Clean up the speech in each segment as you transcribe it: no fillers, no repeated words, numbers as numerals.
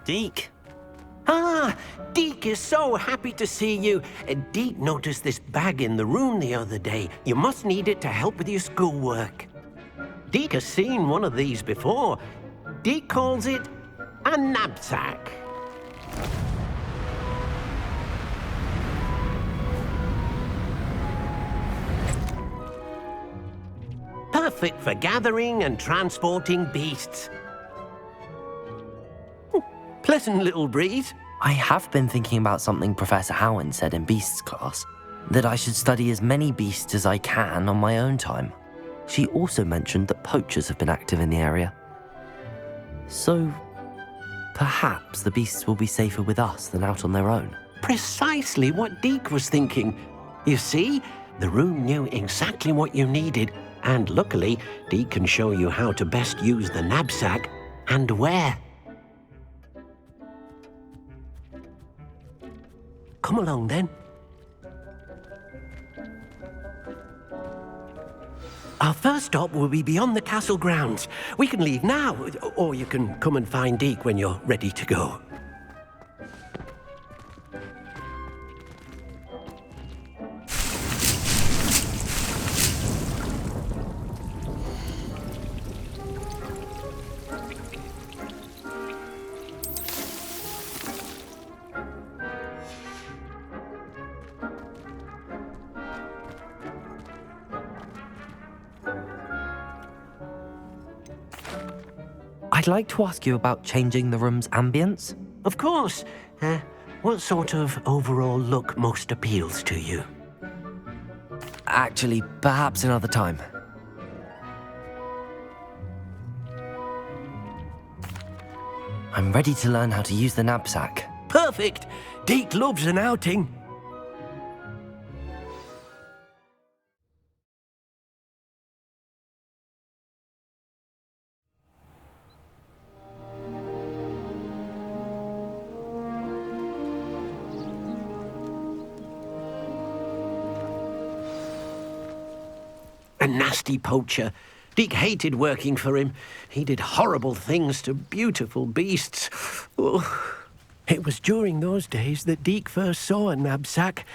Deke. Ah, Deke is so happy to see you. Deke noticed this bag in the room the other day. You must need it to help with your schoolwork. Deke has seen one of these before. Deke calls it a knapsack. Perfect for gathering and transporting beasts. Pleasant little breeze. I have been thinking about something Professor Howard said in Beasts class, that I should study as many beasts as I can on my own time. She also mentioned that poachers have been active in the area. So, perhaps the beasts will be safer with us than out on their own. Precisely what Deke was thinking. You see, the room knew exactly what you needed, and luckily, Deke can show you how to best use the knapsack and where. Come along, then. Our first stop will be beyond the castle grounds. We can leave now, or you can come and find Deke when you're ready to go. I'd like to ask you about changing the room's ambience. Of course. What sort of overall look most appeals to you? Actually, perhaps another time. I'm ready to learn how to use the knapsack. Perfect! Deke loves an outing. A nasty poacher. Deke hated working for him. He did horrible things to beautiful beasts. Oh. It was during those days that Deke first saw a knapsack.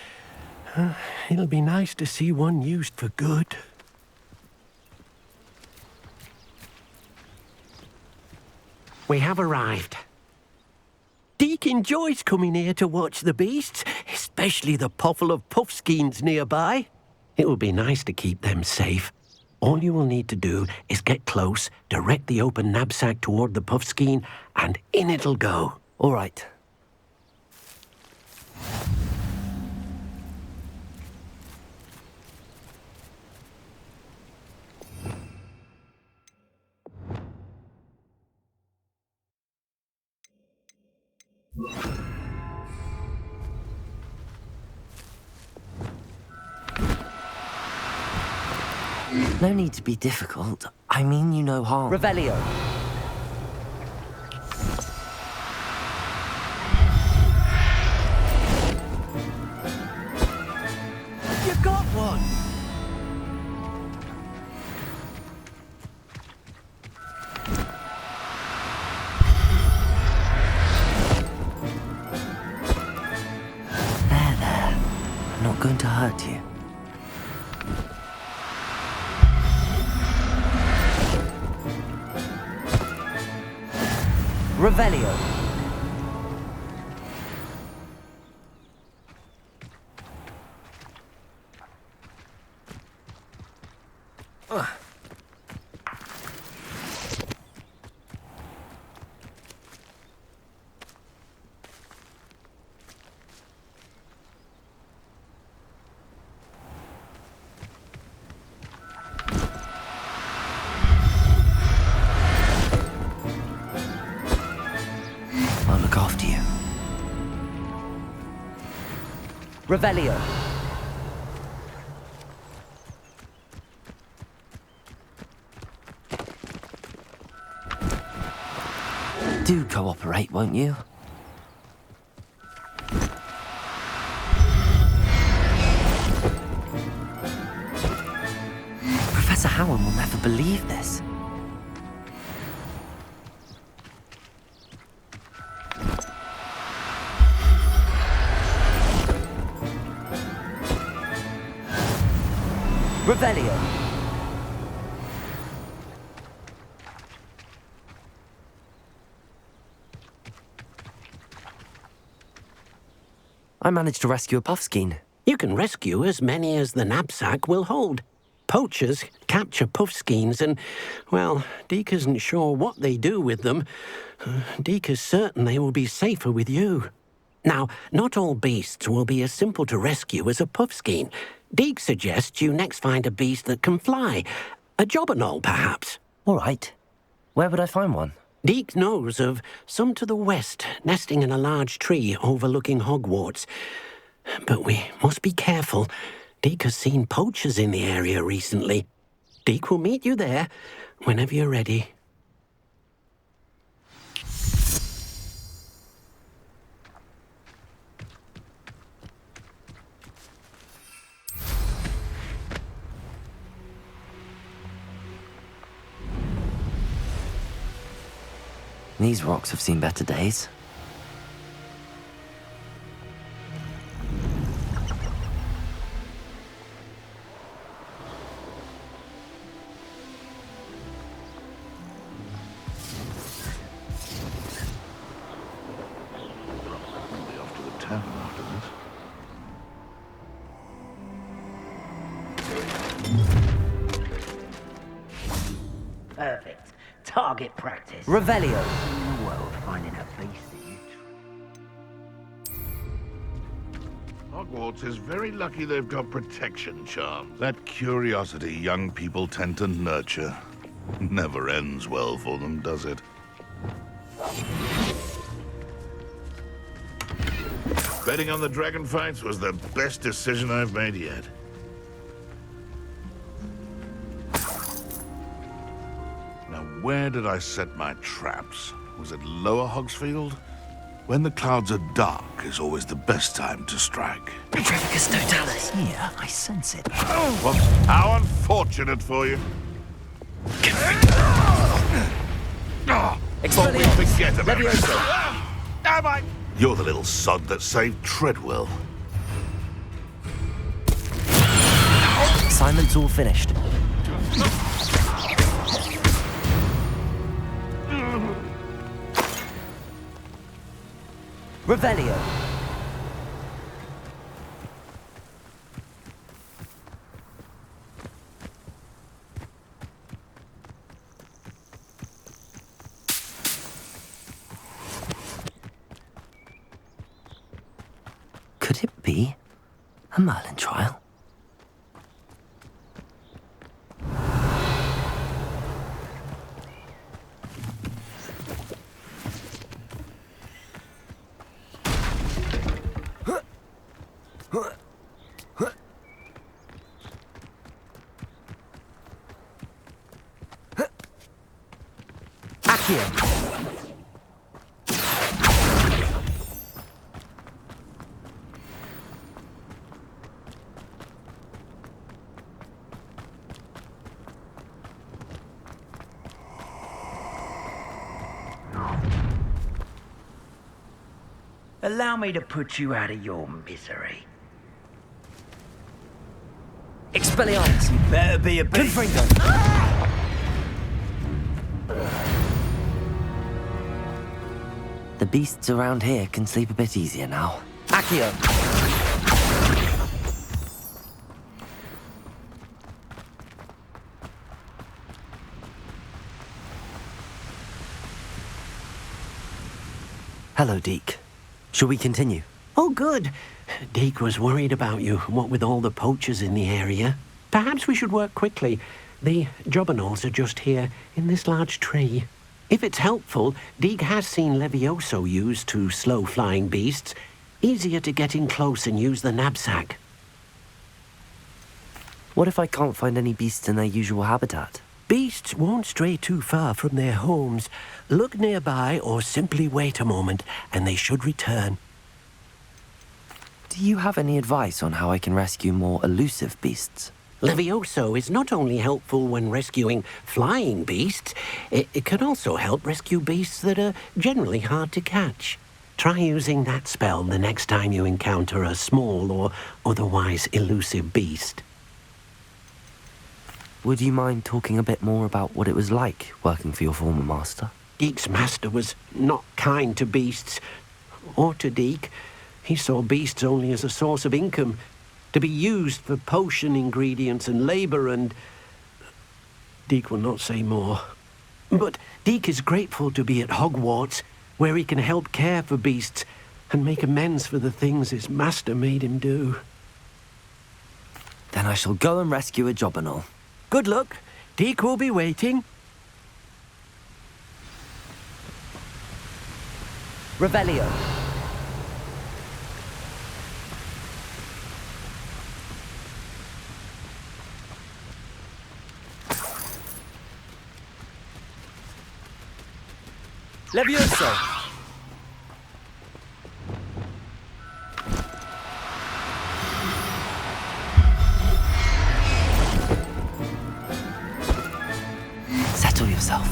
It'll be nice to see one used for good. We have arrived. Deke enjoys coming here to watch the beasts, especially the potful of puffskeins nearby. It will be nice to keep them safe. All you will need to do is get close, direct the open knapsack toward the puffskein, and in it'll go. All right. No need to be difficult. I mean you no harm. Revelio. You got one! There. I'm not going to hurt you. Revelio. I'll look after you. Revelio. Do cooperate, won't you? Professor Howard will never believe this. Revelio. I managed to rescue a puffskein. You can rescue as many as the knapsack will hold. Poachers capture puffskeins and, well, Deke isn't sure what they do with them. Deke is certain they will be safer with you. Now, not all beasts will be as simple to rescue as a puffskein. Deke suggests you next find a beast that can fly. A jobberknoll, perhaps. All right. Where would I find one? Deke knows of some to the west, nesting in a large tree overlooking Hogwarts. But we must be careful. Deke has seen poachers in the area recently. Deke will meet you there whenever you're ready. These rocks have seen better days. Perfect. Target practice. Revelio. In the world, finding a beast that you... Hogwarts is very lucky they've got protection charms. That curiosity young people tend to nurture never ends well for them, does it? Betting on the dragon fights was the best decision I've made yet. Now, where did I set my traps? Was it Lower Hogsfield? When the clouds are dark is always the best time to strike. Petrificus totalis. Here, I sense it. Well, how unfortunate for you. Thought we'd forget about it. Am I? You're the little sod that saved Treadwell. Assignment's all finished. Revelio. Could it be a Merlin trial? Allow me to put you out of your misery. Expelliarmus. You better be a beast. Confringo. The beasts around here can sleep a bit easier now. Accio. Hello, Deke. Shall we continue? Oh, good. Deke was worried about you, what with all the poachers in the area. Perhaps we should work quickly. The jobberknolls are just here, in this large tree. If it's helpful, Deke has seen Levioso used to slow flying beasts. Easier to get in close and use the knapsack. What if I can't find any beasts in their usual habitat? Beasts won't stray too far from their homes. Look nearby or simply wait a moment, and they should return. Do you have any advice on how I can rescue more elusive beasts? Levioso is not only helpful when rescuing flying beasts, it can also help rescue beasts that are generally hard to catch. Try using that spell the next time you encounter a small or otherwise elusive beast. Would you mind talking a bit more about what it was like working for your former master? Deek's master was not kind to beasts, or to Deek. He saw beasts only as a source of income, to be used for potion ingredients and labour, and... Deek will not say more. But Deek is grateful to be at Hogwarts, where he can help care for beasts and make amends for the things his master made him do. Then I shall go and rescue a job and all. Good luck. Deek will be waiting. Revelio. Levioso. Settle yourself.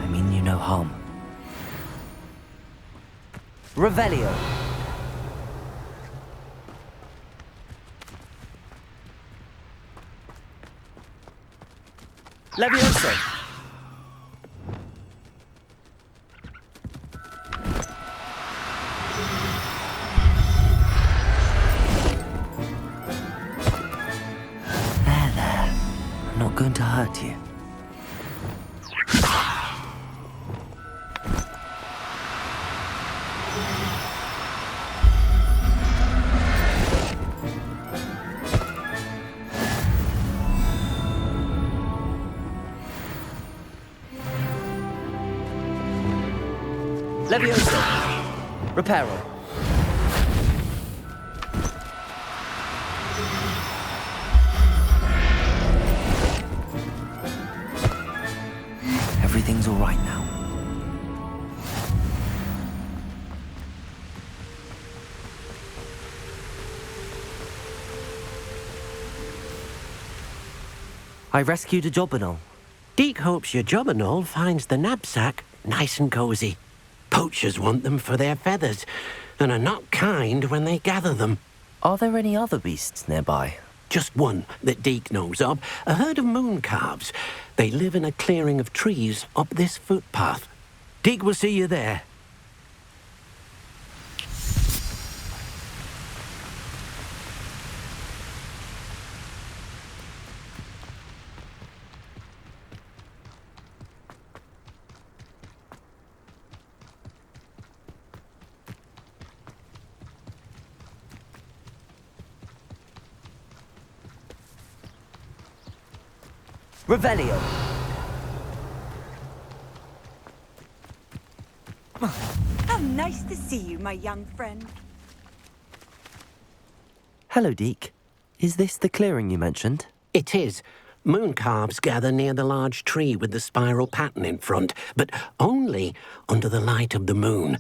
I mean you no harm. Revelio. Levioso. There. I'm not going to hurt you. Levioso. Reparo. Everything's all right now. I rescued a job and all. Deek hopes your job and all finds the knapsack nice and cosy. Poachers want them for their feathers, and are not kind when they gather them. Are there any other beasts nearby? Just one that Deek knows of, a herd of moon calves. They live in a clearing of trees up this footpath. Deek will see you there. Revelio. How nice to see you, my young friend. Hello, Deek. Is this the clearing you mentioned? It is. Moon calves gather near the large tree with the spiral pattern in front, but only under the light of the moon.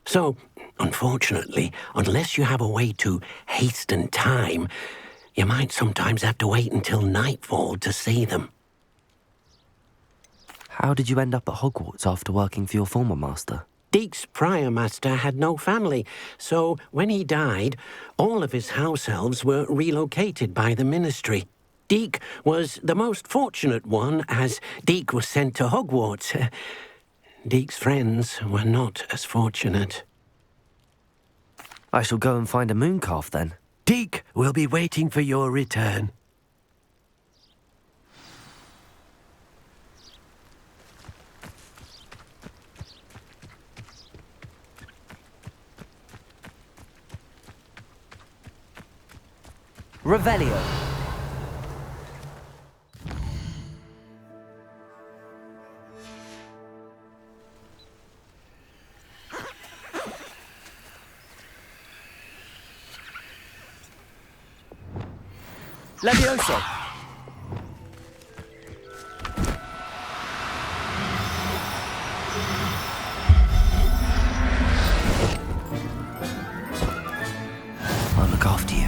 So, unfortunately, unless you have a way to hasten time, you might sometimes have to wait until nightfall to see them. How did you end up at Hogwarts after working for your former master? Deek's prior master had no family, so when he died, all of his house elves were relocated by the ministry. Deek was the most fortunate one, as Deek was sent to Hogwarts. Deek's friends were not as fortunate. I shall go and find a moon calf then. Deek will be waiting for your return. Revelio. Levioso. I'll look after you.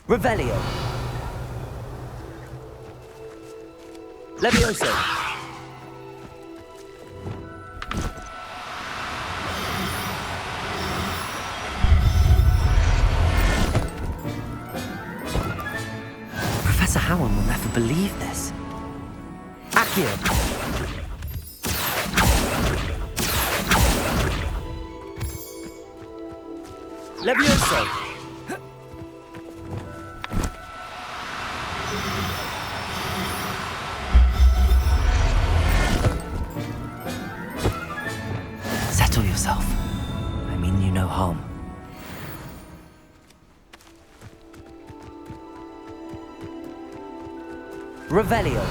Revelio. Levioso. Howard will never believe this. Accio. Levioso. Settle yourself. I mean you no harm. Revelio.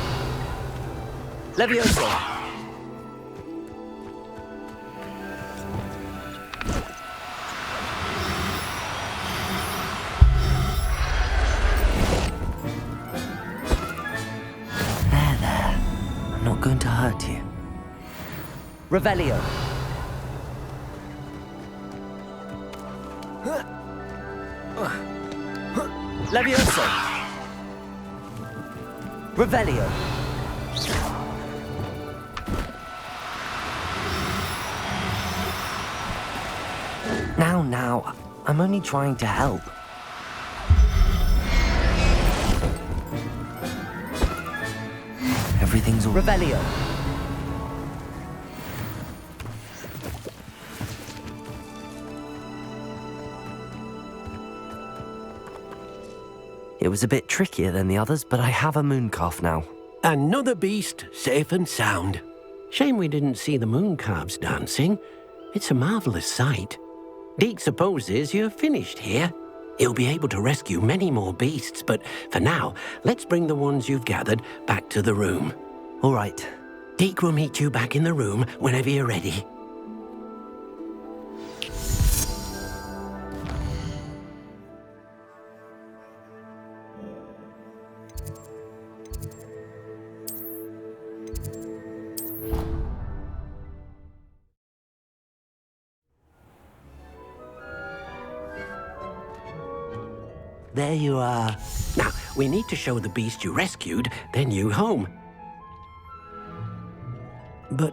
Levioso. There. I'm not going to hurt you. Revelio. Levioso. Revelio. Now, I'm only trying to help. Everything's all... Revelio. It was a bit trickier than the others, but I have a mooncalf now. Another beast, safe and sound. Shame we didn't see the mooncalves dancing. It's a marvelous sight. Deke supposes you're finished here. He'll be able to rescue many more beasts, but for now, let's bring the ones you've gathered back to the room. All right. Deke will meet you back in the room whenever you're ready. There you are. Now, we need to show the beast you rescued their new home. But,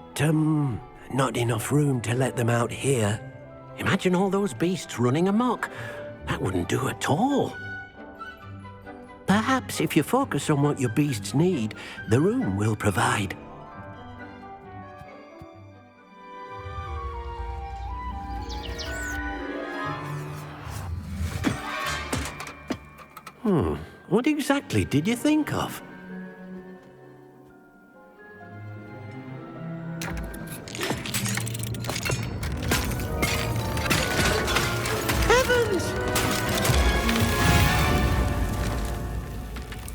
not enough room to let them out here. Imagine all those beasts running amok. That wouldn't do at all. Perhaps if you focus on what your beasts need, the room will provide. What exactly did you think of? Heavens!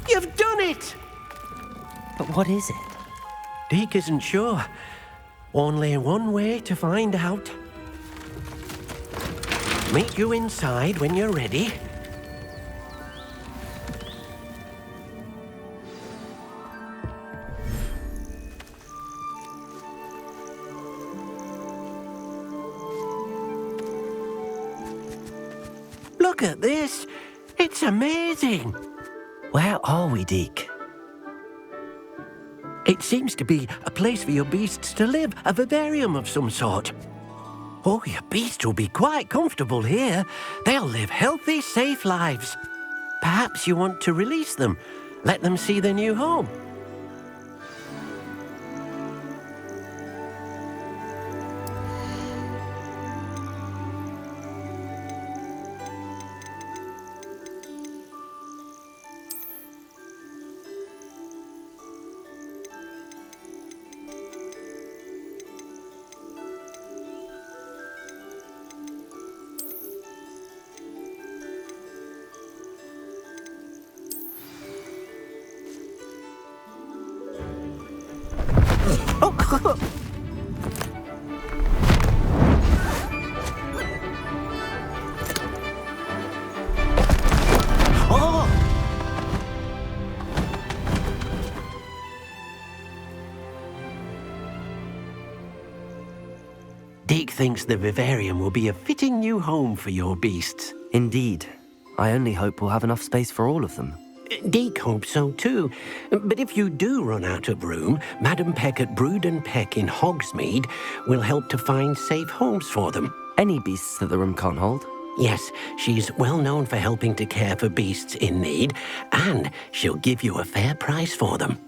You've done it! But what is it? Deke isn't sure. Only one way to find out. Meet you inside when you're ready. Look at this. It's amazing. Where are we, Deke? It seems to be a place for your beasts to live, a vivarium of some sort. Oh, your beasts will be quite comfortable here. They'll live healthy, safe lives. Perhaps you want to release them, let them see their new home. Deke thinks the vivarium will be a fitting new home for your beasts. Indeed. I only hope we'll have enough space for all of them. Deke hopes so too. But if you do run out of room, Madam Peck at Brood and Peck in Hogsmeade will help to find safe homes for them. Any beasts that the room can't hold? Yes, she's well known for helping to care for beasts in need, and she'll give you a fair price for them.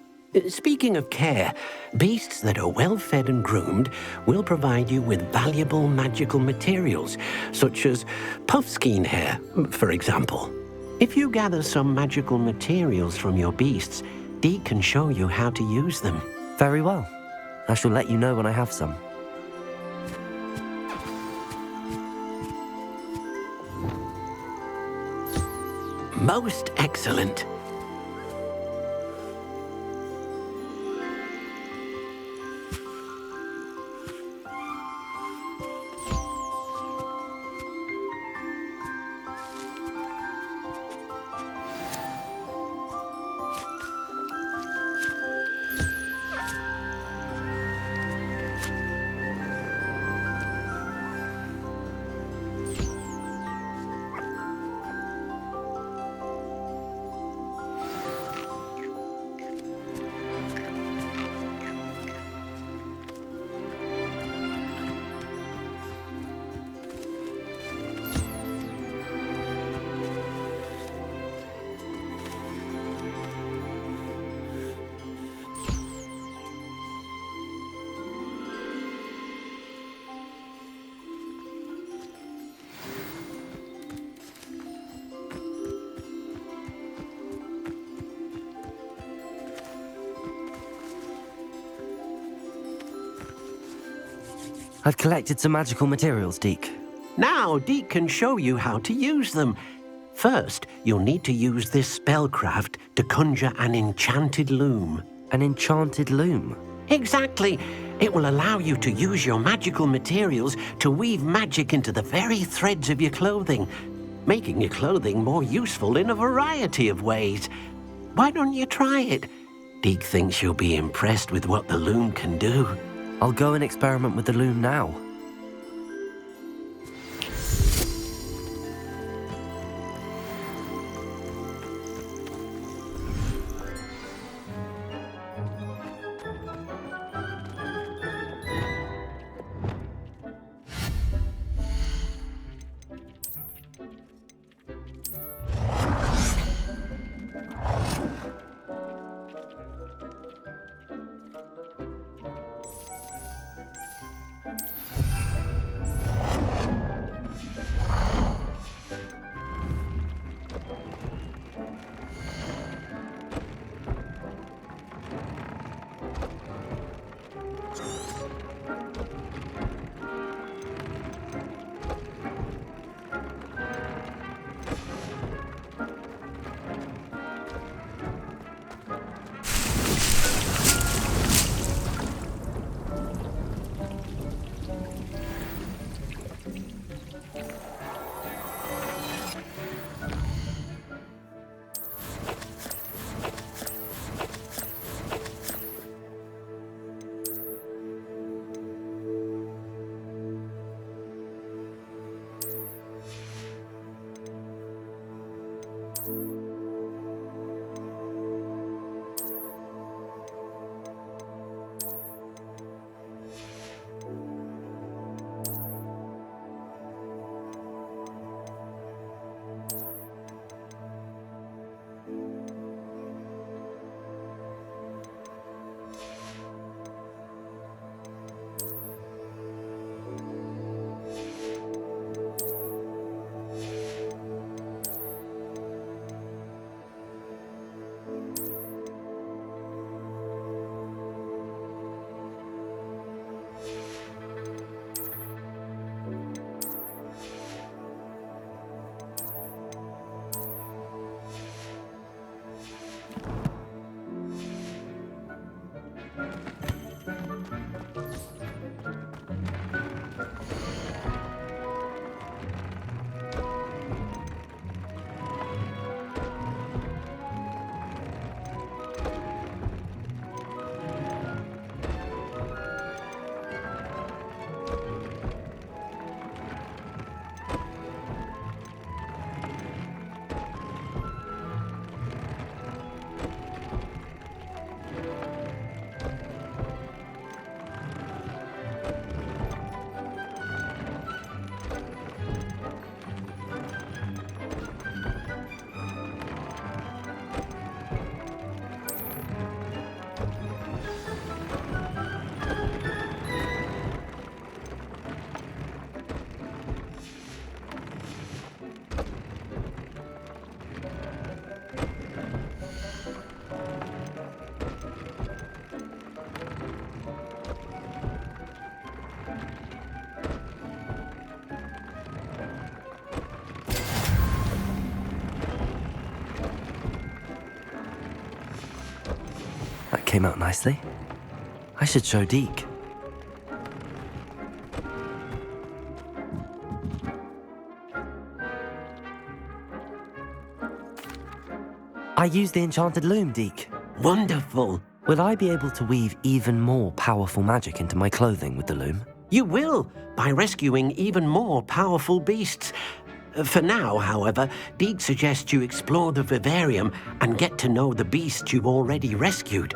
Speaking of care, beasts that are well fed and groomed will provide you with valuable magical materials, such as puffskein hair, for example. If you gather some magical materials from your beasts, Dee can show you how to use them. Very well. I shall let you know when I have some. Most excellent. I've collected some magical materials, Deke. Now Deke can show you how to use them. First, you'll need to use this spellcraft to conjure an enchanted loom. An enchanted loom? Exactly. It will allow you to use your magical materials to weave magic into the very threads of your clothing, making your clothing more useful in a variety of ways. Why don't you try it? Deke thinks you'll be impressed with what the loom can do. I'll go and experiment with the loom now. came out nicely. I should show Deke. I used the enchanted loom, Deke. Wonderful. Will I be able to weave even more powerful magic into my clothing with the loom? You will, by rescuing even more powerful beasts. For now, however, Deke suggests you explore the vivarium and get to know the beasts you've already rescued.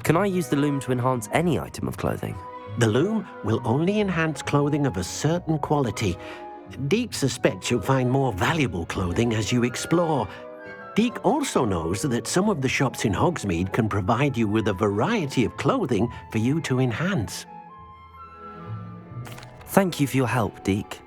Can I use the loom to enhance any item of clothing? The loom will only enhance clothing of a certain quality. Deke suspects you'll find more valuable clothing as you explore. Deke also knows that some of the shops in Hogsmeade can provide you with a variety of clothing for you to enhance. Thank you for your help, Deke.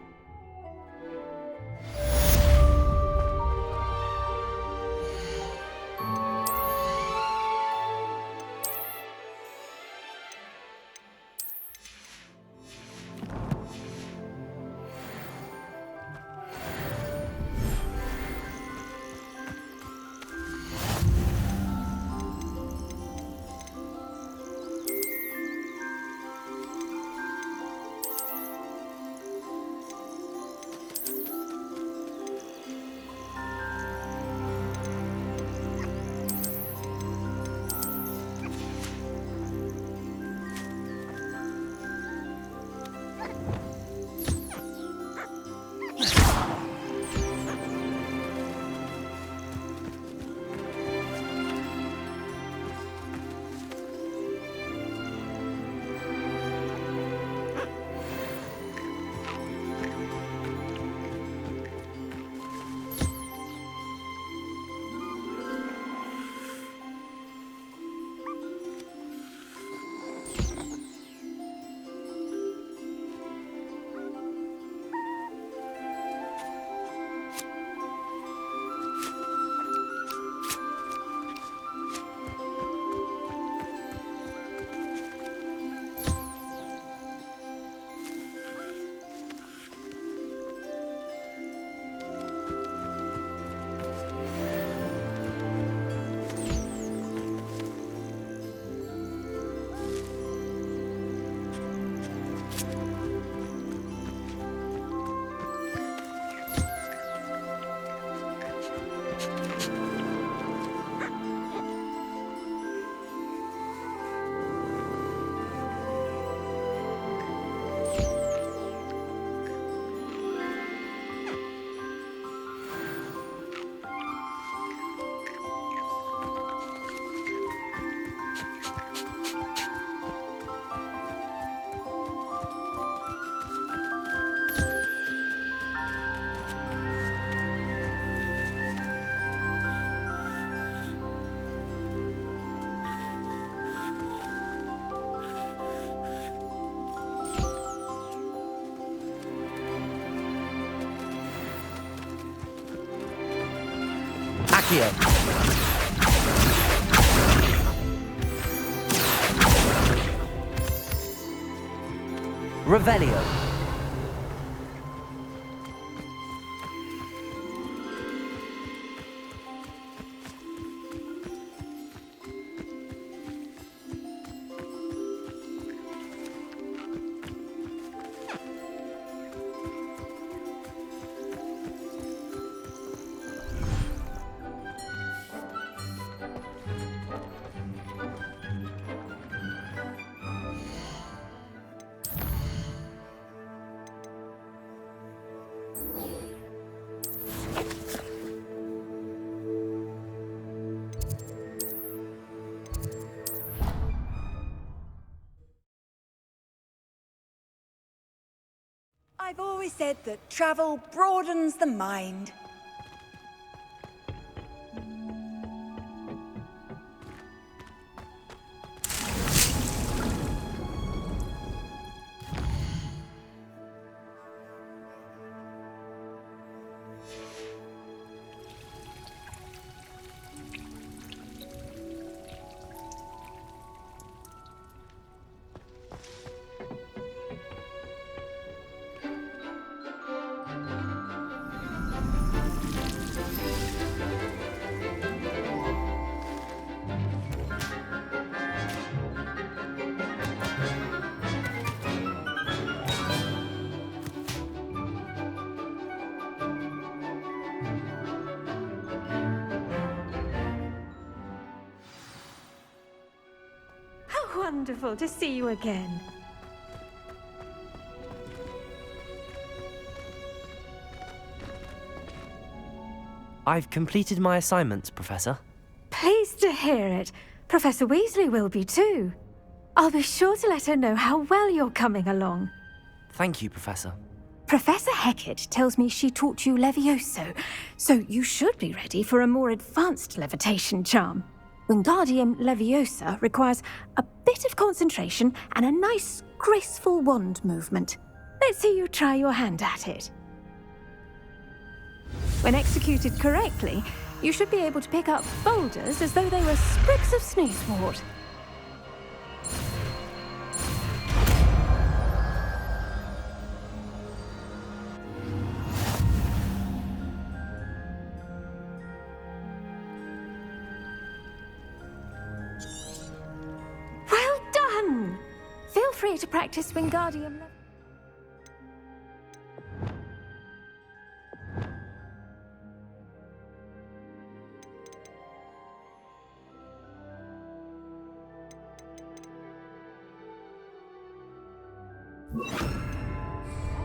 Accio. Revelio. I've always said that travel broadens the mind. wonderful to see you again. I've completed my assignments, Professor. Pleased to hear it. Professor Weasley will be too. I'll be sure to let her know how well you're coming along. Thank you, Professor. Professor Hecat tells me she taught you Levioso, so you should be ready for a more advanced levitation charm. Wingardium Leviosa requires a bit of concentration and a nice, graceful wand movement. Let's see you try your hand at it. When executed correctly, you should be able to pick up boulders as though they were sprigs of snoozewort. Well done! Feel free to practice Wingardium.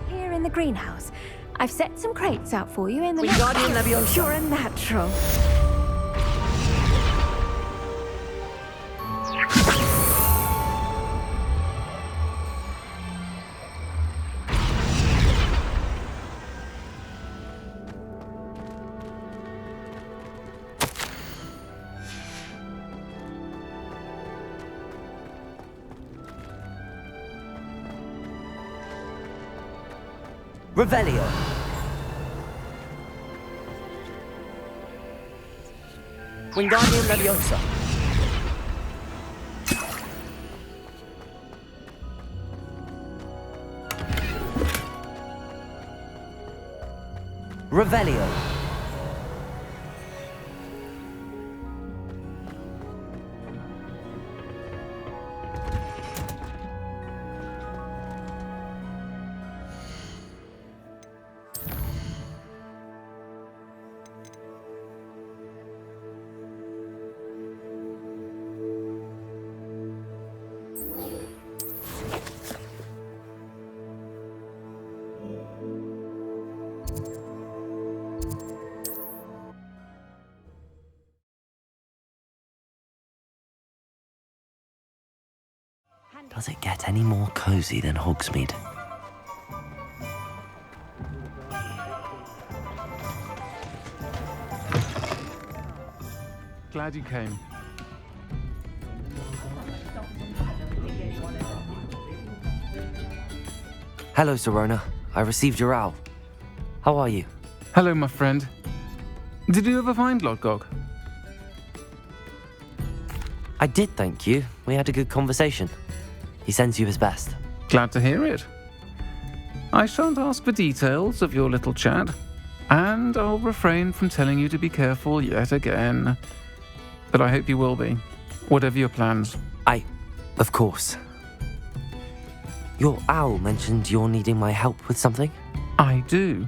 Here in the greenhouse, I've set some crates out for you in the Wingardium Leviosa. You're a natural. Revelio. Wingardium Leviosa. Revelio. Does it get any more cozy than Hogsmeade? Glad you came. Hello, Sirona. I received your owl. How are you? Hello, my friend. Did you ever find Lodgok? I did, thank you. We had a good conversation. He sends you his best. Glad to hear it. I shan't ask for details of your little chat, and I'll refrain from telling you to be careful yet again. But I hope you will be, whatever your plans. Of course. Your owl mentioned you're needing my help with something? I do.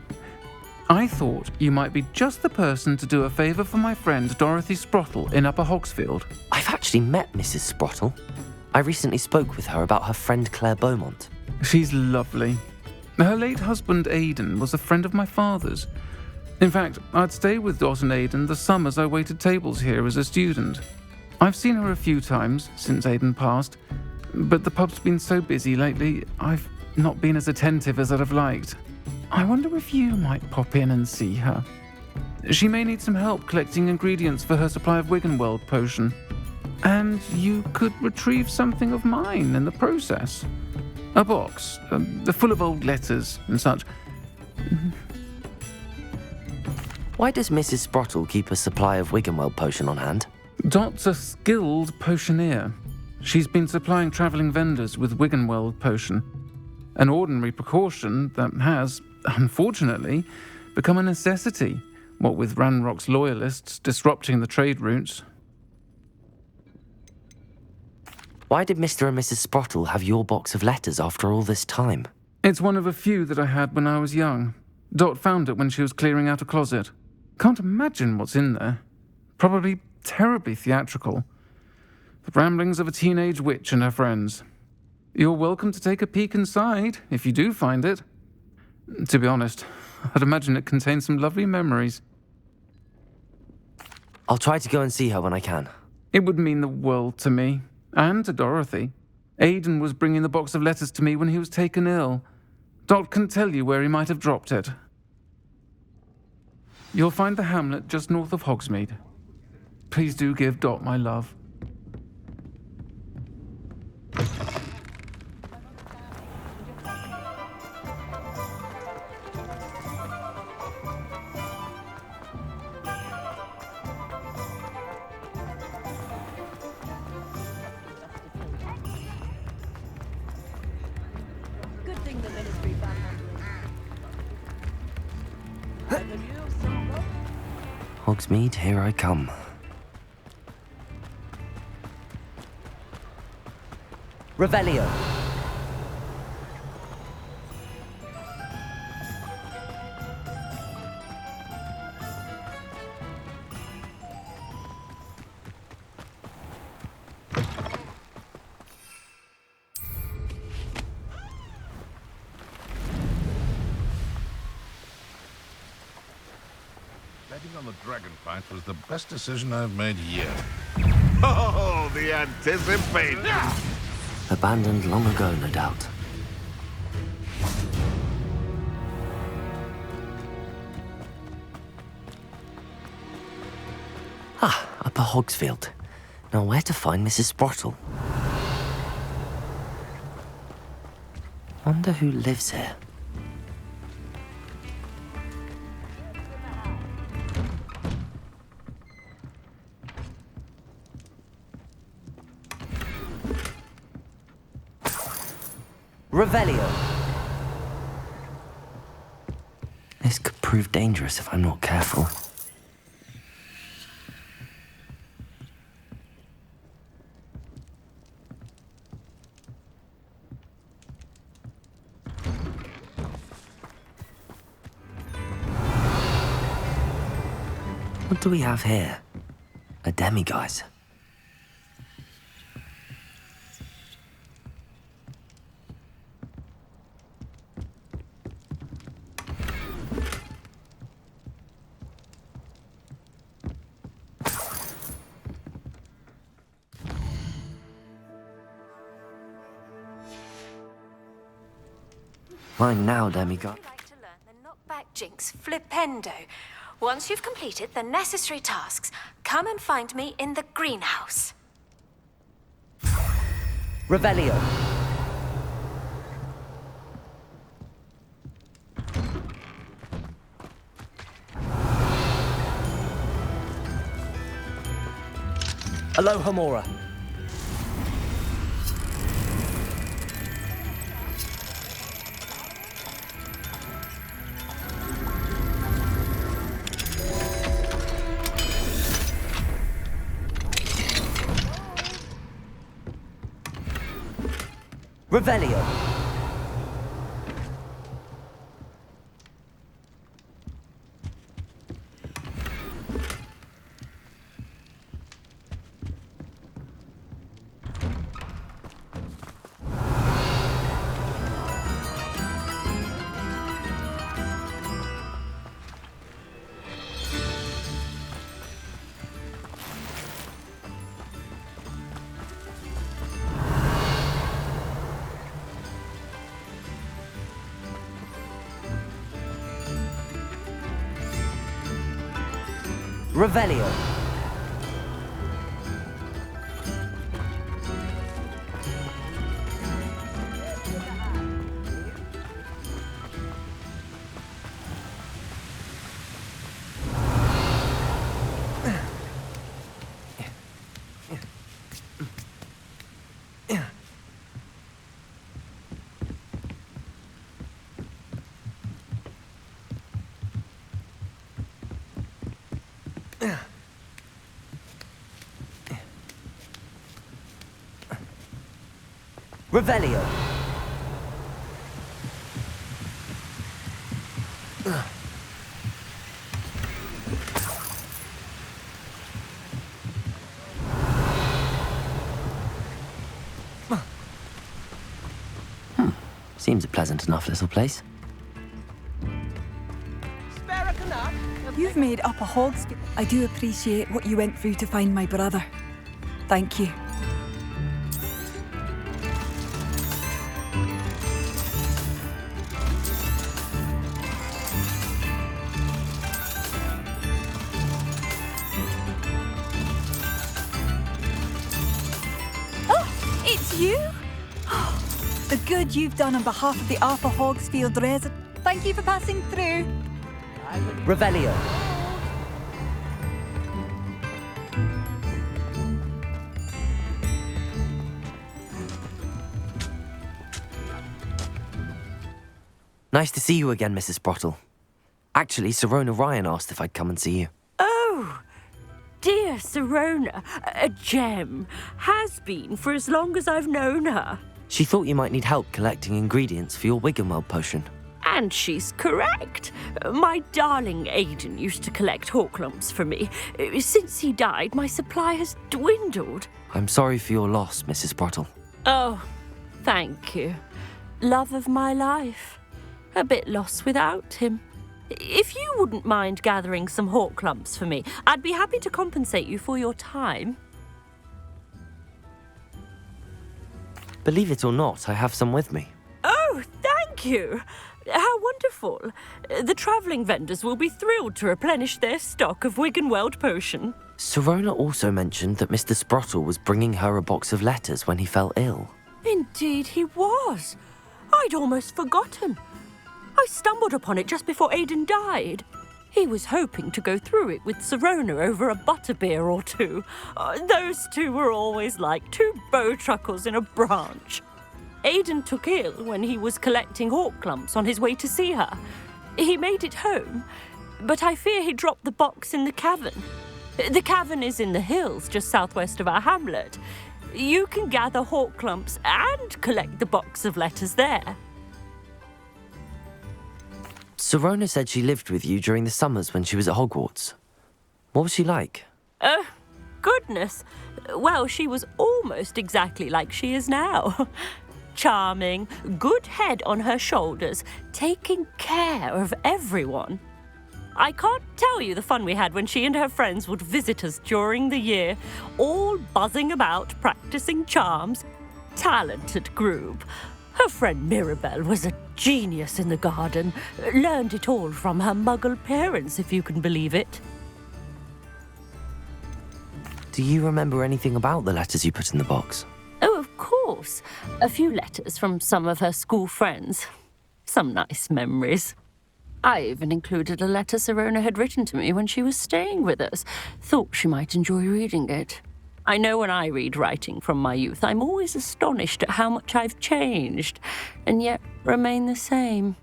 I thought you might be just the person to do a favour for my friend Dorothy Sprottle in Upper Hogsfield. I've actually met Mrs. Sprottle. I recently spoke with her about her friend Claire Beaumont. She's lovely. Her late husband Aidan was a friend of my father's. In fact, I'd stay with Dot and Aidan the summers I waited tables here as a student. I've seen her a few times since Aidan passed, but the pub's been so busy lately, I've not been as attentive as I'd have liked. I wonder if you might pop in and see her. She may need some help collecting ingredients for her supply of Wiggenweld potion. And you could retrieve something of mine in the process. A box, full of old letters and such. Why does Mrs. Sprottle keep a supply of Wiggenweld potion on hand? Dot's a skilled potioneer. She's been supplying travelling vendors with Wiggenweld potion. An ordinary precaution that has, unfortunately, become a necessity, what with Ranrock's loyalists disrupting the trade routes. Why did Mr. and Mrs. Sprottle have your box of letters after all this time? It's one of a few that I had when I was young. Dot found it when she was clearing out a closet. Can't imagine what's in there. Probably terribly theatrical. The ramblings of a teenage witch and her friends. You're welcome to take a peek inside, if you do find it. To be honest, I'd imagine it contains some lovely memories. I'll try to go and see her when I can. It would mean the world to me, and to Dorothy. Aidan was bringing the box of letters to me when he was taken ill. Dot can tell you where he might have dropped it. You'll find the hamlet just north of Hogsmeade. Please do give Dot my love. Good thing the ministry found Hogsmeade, here I come. Revelio. Betting on the dragon fight was the best decision I've made yet. Oh, the anticipation! Abandoned long ago, no doubt. Ah, Upper Hogsfield. Now where to find Mrs. Sprottle? Wonder who lives here. Revelio. This could prove dangerous if I'm not careful. What do we have here? A demiguise. Fine now, demiguise. Like to learn the knockback jinx flipendo. Once you've completed the necessary tasks, come and find me in the greenhouse. Revelio. Alohomora. Revelio. Revelio. Revelio. Seems a pleasant enough little place. You've made up a Hogsmeade. I do appreciate what you went through to find my brother. Thank you. Oh, it's you? The good you've done on behalf of the Upper Hogsfield resident. Thank you for passing through. Revelio. Nice to see you again, Mrs. Sprottle. Actually, Sirona Ryan asked if I'd come and see you. Oh, dear Sirona, a gem. Has been for as long as I've known her. She thought you might need help collecting ingredients for your Wiggenweld potion. And she's correct. My darling Aidan used to collect Horklumps for me. Since he died, my supply has dwindled. I'm sorry for your loss, Mrs. Sprottle. Oh, thank you. Love of my life. A bit lost without him. If you wouldn't mind gathering some Horklumps for me, I'd be happy to compensate you for your time. Believe it or not, I have some with me. Oh, thank you. How wonderful. The travelling vendors will be thrilled to replenish their stock of Wiggenweld potion. Sirona also mentioned that Mr. Sprottle was bringing her a box of letters when he fell ill. Indeed he was. I'd almost forgotten. I stumbled upon it just before Aidan died. He was hoping to go through it with Sirona over a butterbeer or two. Those two were always like two bowtruckles in a branch. Aidan took ill when he was collecting Horklumps on his way to see her. He made it home, but I fear he dropped the box in the cavern. The cavern is in the hills just southwest of our hamlet. You can gather Horklumps and collect the box of letters there. Sirona said she lived with you during the summers when she was at Hogwarts. What was she like? Goodness. Well, she was almost exactly like she is now. Charming, good head on her shoulders, taking care of everyone. I can't tell you the fun we had when she and her friends would visit us during the year, all buzzing about, practicing charms. Talented group. Her friend Mirabelle was a genius in the garden. Learned it all from her muggle parents, if you can believe it. Do you remember anything about the letters you put in the box? Oh, of course. A few letters from some of her school friends. Some nice memories. I even included a letter Sirona had written to me when she was staying with us. Thought she might enjoy reading it. I know when I read writing from my youth, I'm always astonished at how much I've changed, and yet remain the same.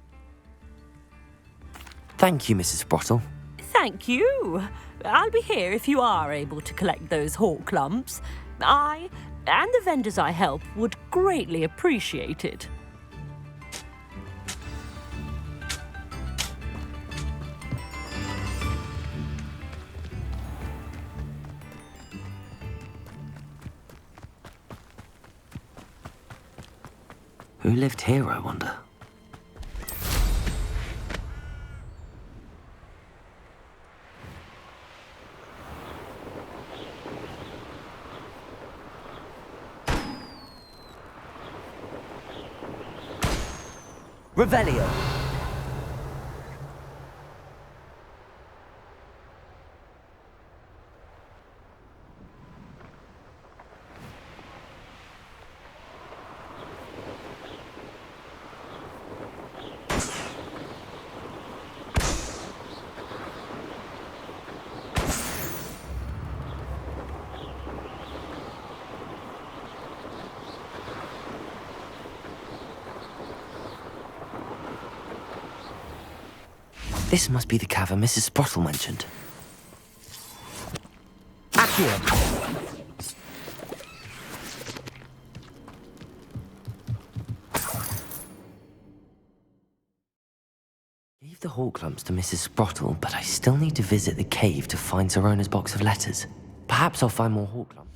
Thank you, Mrs. Sprottle. Thank you. I'll be here if you are able to collect those Horklumps. I and the vendors I help would greatly appreciate it. Who lived here, I wonder? Revelio. This must be the cavern Mrs. Sprottle mentioned. Accio. Gave the Horklumps to Mrs. Sprottle, but I still need to visit the cave to find Sirona's box of letters. Perhaps I'll find more Horklumps.